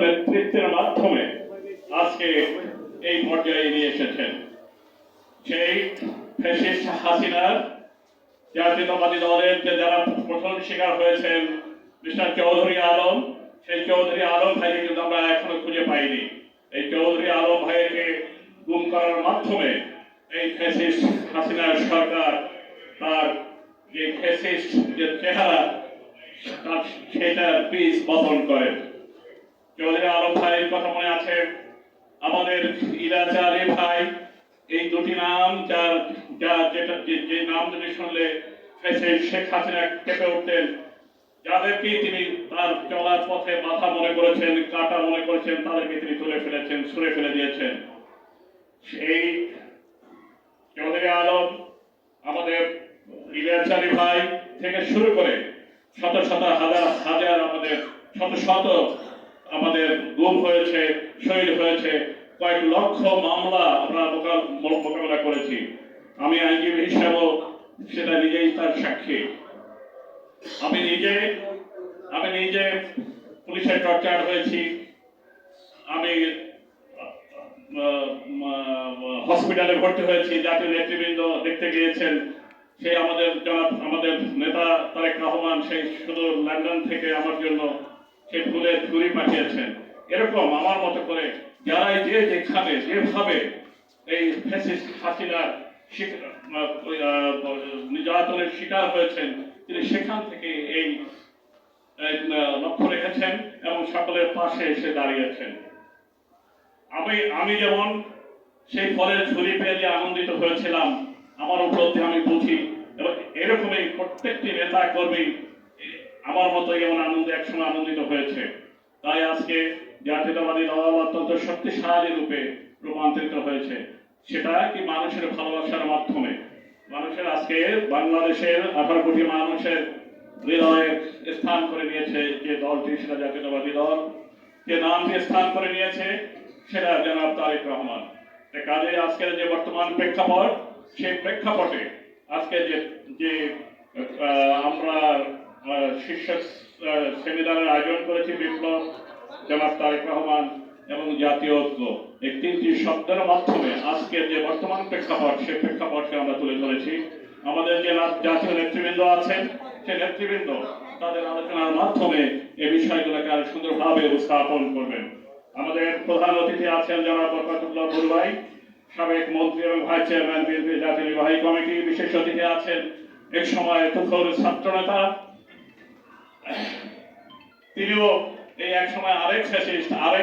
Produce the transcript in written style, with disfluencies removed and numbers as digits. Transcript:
নেতৃত্বের মাধ্যমে আজকে এই পর্যায়ে নিয়ে এসেছেন। সেই ফ্যাসিস্ট হাসিনার জাতীয়তাবাদী দলের যে যারা প্রথম শিকার হয়েছেন মিস্টার চৌধুরী আলম, সেই চৌধুরী আলম ভাইকে কিন্তু আমরা এখনো খুঁজে পাইনি। এই চৌধুরী আলম ভাইকে গুম করার মাধ্যমে এই ফ্যাসিস্ট হাসিনার সরকার তার যে ফ্যাসিস্ট যে চেহারা সেটা বীজ বপন করেন। চৌধুরী আলম ভাইয়ের কথা মনে আছে, আমাদের ইলাচা আলী ভাই, এই দুটি নাম যার যেটা যে নাম দুটি শুনলে শেখ হাসিনা কেঁপে উঠতেন, যাদেরকে তিনি তার চলার পথে বাধা মনে করেছেন, কাটা মনে করেছেন, তাদেরকে তিনি তুলে ফেলেছেন, ছুঁড়ে ফেলে দিয়েছেন। সেই চৌধুরী আলম, আমাদের ইলিয়াস আলী ভাই থেকে শুরু করে শত শত হাজার হাজার আমাদের শত শত আমাদের গুম হয়েছে, শহীদ হয়েছে, কয়েক লক্ষ মামলা আমরা মোকাবেলা করেছি। আমি আইনজীবী হিসাবেও সেটা নিজেই তার সাক্ষী। আমি নিজে পুলিশের টর্চার হয়েছি। আমি হসপিটালে ভর্তি হয়েছি। জাতীয় নেতৃবৃন্দ দেখতে গিয়েছেন। সেই আমাদের নেতা তারেক রহমান সেই শুধু লন্ডন থেকে আমার জন্য সেই ফুলের ঝুড়ি পাঠিয়েছেন। এরকম আমার মতো করে যারাই যেখানে যেভাবে এই ফ্যাসিস্ট হাসিনার নির্যাতনের শিকার হয়েছেন, তিনি সেখান থেকে এই লক্ষ্য রেখেছেন এবং সকলের পাশে এসে দাঁড়িয়েছেন। আমি যেমন সেই ফলের ঝুড়ি পেয়ে যে আনন্দিত হয়েছিলাম, আমার উপলব্ধি আমি বুঝি, এবং এরকমই প্রত্যেকটি নেতা কর্মী আমার মতো এমন একসময় আনন্দিত হয়েছে। তাই আজকে জাতীয়তাবাদী দল অত্যন্ত শক্তিশালী রূপে রূপান্তরিত হয়েছে। সেটা কি মানুষের ভালোবাসার মাধ্যমে। মানুষের আজকে বাংলাদেশের 18 কোটি মানুষের হৃদয়ে স্থান করে নিয়েছে যে দলটি, সেটা জাতীয়তাবাদী দল। যে নামটি স্থান করে নিয়েছে সেটা জনাব তারেক রহমান। কাজে আজকের যে বর্তমান প্রেক্ষাপট, সেই প্রেক্ষাপটে আজকে যে আমরা শীর্ষ সেমিনারের আয়োজন করেছি, বিপ্লব, জনাব তারেক রহমান এবং জাতীয় ঐক্য, এই তিনটি শব্দের মাধ্যমে আজকের যে বর্তমান প্রেক্ষাপট, সেই প্রেক্ষাপটকে আমরা তুলে ধরেছি। আমাদের যে জাতীয় নেতৃবৃন্দ আছেন, সেই নেতৃবৃন্দ তাদের আলোচনার মাধ্যমে এই বিষয়গুলোকে আরো সুন্দরভাবে উপস্থাপন করবেন। আমাদের প্রধান অতিথি আছেন জনাব বরকতুল্লাহ বুলু ভাই, সাবেক মন্ত্রী এবং ভাইস চেয়ারম্যান বিএনপি জাতীয় নির্বাহী কমিটি। বিশেষ অতিথি আছেন এক সময় তুখোর ছাত্র নেতা, তিনিও এই এক সময় আরেক ফ্যাসিস্ট